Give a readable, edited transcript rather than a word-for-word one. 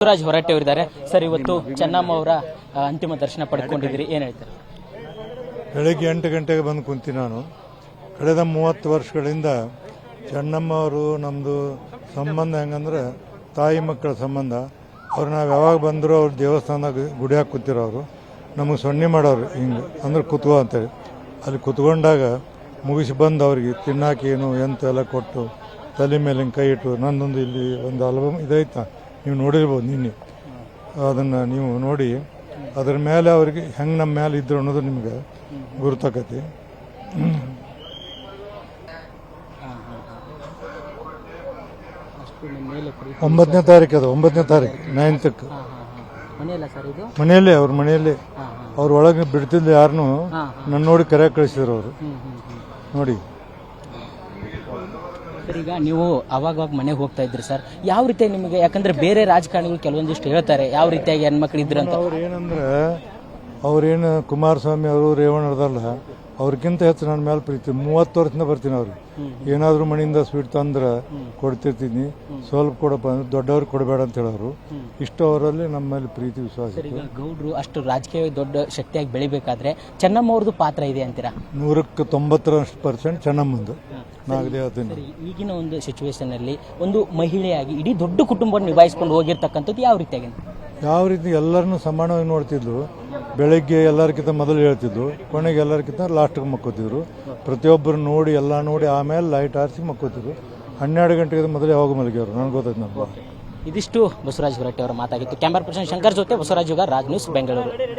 ಬಸವರಾಜ್ ಹೊರಟ್ಟಿ ಅವರಿದ್ದಾರೆ ಸರ್. ಇವತ್ತು ಚೆನ್ನಮ್ಮ ಅವರ ಅಂತಿಮ ದರ್ಶನ ಪಡ್ಕೊಂಡಿದ್ದೀರಿ, ಏನ್ ಹೇಳ್ತಾರೆ? ಬೆಳಗ್ಗೆ 8 ಗಂಟೆಗೆ ಬಂದು ಕುಂತಿ. ನಾನು ಕಳೆದ 30 ವರ್ಷಗಳಿಂದ ಚೆನ್ನಮ್ಮ ಅವರು ನಮ್ಮದು ಸಂಬಂಧ ಹೆಂಗಂದ್ರೆ ತಾಯಿ ಮಕ್ಕಳ ಸಂಬಂಧ. ಅವ್ರು ನಾವು ಯಾವಾಗ ಬಂದರೂ ಅವ್ರ ದೇವಸ್ಥಾನದಾಗ ಗುಡಿಯಾಗ ಕೂತಿರೋರು, ನಮಗೆ ಸೊನ್ನೆ ಮಾಡೋರು ಹಿಂಗೆ ಅಂದ್ರೆ ಕೂತ್ಕೋ ಅಂತೇಳಿ. ಅಲ್ಲಿ ಕೂತ್ಕೊಂಡಾಗ ಮುಗಿಸಿ ಬಂದು ಅವ್ರಿಗೆ ತಿನ್ನಾಕೇನು ಎಂತೆಲ್ಲ ಕೊಟ್ಟು ತಲೆ ಮೇಲೆ ಹಿಂಗೆ ಕೈ ಇಟ್ಟು, ನನ್ನೊಂದು ಇಲ್ಲಿ ಒಂದು ಆಲ್ಬಮ್ ಇದೈತಾ, ನೀವು ನೋಡಿರ್ಬೋದು ನಿನ್ನೆ, ಅದನ್ನು ನೀವು ನೋಡಿ ಅದ್ರ ಮೇಲೆ ಅವ್ರಿಗೆ ಹೆಂಗೆ ನಮ್ಮ ಮೇಲೆ ಇದ್ರು ಅನ್ನೋದು ನಿಮ್ಗೆ ಗುರುತಾಕತಿ. 9ನೇ ತಾರೀಕು, ಅದು 9ನೇ ತಾರೀಕು 9ಕ್ಕೆ ಮನೆಯಲ್ಲೇ, ಅವ್ರ ಮನೆಯಲ್ಲೇ. ಅವ್ರ ಒಳಗೆ ಬಿಡ್ತಿದ್ದ ಯಾರನ್ನು ನನ್ನ ನೋಡಿ ಕರೆ ಕಳಿಸಿದ್ರು ಅವರು ನೋಡಿ. ಈಗ ನೀವು ಅವಾಗ ಮನೆಗೆ ಹೋಗ್ತಾ ಇದ್ರಿ ಸರ್, ಯಾವ ರೀತಿ ನಿಮಗೆ? ಯಾಕಂದ್ರೆ ಬೇರೆ ರಾಜಕಾರಣಿಗಳು ಕೆಲವೊಂದಿಷ್ಟು ಹೇಳ್ತಾರೆ ಯಾವ ರೀತಿಯಾಗಿ ಹೆಣ್ಮಕ್ಳು ಇದ್ರು ಅಂತ. ಅವ್ರು ಏನಂದ್ರೆ ಅವ್ರೇನು ಕುಮಾರಸ್ವಾಮಿ ಅವರು ರೇವಣ್ಣರದಲ್ಲ, ಅವ್ರಿಗಿಂತ ಹೆಚ್ಚು ನನ್ನ ಮೇಲೆ ಪ್ರೀತಿ. 30 ವರ್ಷದಿಂದ ಬರ್ತೀನಿ ಅವ್ರಿಗೆ. ಏನಾದರೂ ಮನೆಯಿಂದ ಸ್ವೀಟ್ ತಂದ್ರೆ ಕೊಡ್ತಿರ್ತೀನಿ, ಸ್ವಲ್ಪ ಕೊಡಪ್ಪ ಅಂದ್ರೆ ದೊಡ್ಡವ್ರಿಗೆ ಕೊಡಬೇಡ ಅಂತ ಹೇಳೋರು. ಇಷ್ಟು ಅವರಲ್ಲಿ ನಮ್ಮ ಮೇಲೆ ಪ್ರೀತಿ ವಿಶ್ವಾಸ. ಈಗ ಗೌಡ್ರು ಅಷ್ಟು ರಾಜಕೀಯ ದೊಡ್ಡ ಶಕ್ತಿಯಾಗಿ ಬೆಳಿಬೇಕಾದ್ರೆ ಚೆನ್ನಮ್ಮ ಅವ್ರದ್ದು ಪಾತ್ರ ಇದೆ ಅಂತೀರಾ? 100ಕ್ಕೆ 90% ಚೆನ್ನಮ್ಮಂದು. ಈಗಿನ ಒಂದು ಸಿಚುವೇಶನ್ ಅಲ್ಲಿ ಒಂದು ಮಹಿಳೆಯಾಗಿ ಇಡೀ ದೊಡ್ಡ ಕುಟುಂಬ ನಿಭಾಯಿಸ್ಕೊಂಡು ಹೋಗಿರ್ತಕ್ಕಂಥದ್ದು ಯಾವ ರೀತಿಯಾಗಿ? ಯಾವ ರೀತಿ ಎಲ್ಲರನ್ನೂ ಸಮಾನವಾಗಿ ನೋಡ್ತಿದ್ರು. ಬೆಳಗ್ಗೆ ಎಲ್ಲರಿಗಿಂತ ಮೊದಲು ಹೇಳ್ತಿದ್ರು, ಕೊನೆಗೆ ಎಲ್ಲರಿಗಿಂತ ಲಾಸ್ಟ್ಗೆ ಮಕ್ಕೋತಿದ್ರು. ಪ್ರತಿಯೊಬ್ಬರು ನೋಡಿ ಎಲ್ಲ ನೋಡಿ ಆಮೇಲೆ ಲೈಟ್ ಆರಿಸಿ ಮಕ್ಕೋತಿದ್ರು. 12 ಗಂಟೆಗೆ ಮೊದಲೇ ಯಾವಾಗ ಮಲಗಿದ್ರು ನನಗೆ ಗೊತ್ತಾಯ್ತು. ನನಗೆ ಇದಿಷ್ಟು ಬಸವರಾಜ್ ಹೊರಟ್ಟಿ ಅವರ ಮಾತಾಗಿತ್ತು. ಕ್ಯಾಮರಾ ಪರ್ಸನ್ ಶಂಕರ್ ಜೊತೆ ಬಸವರಾಜ್ ಯುಗ, ರಾಜ್ ನ್ಯೂಸ್, ಬೆಂಗಳೂರು.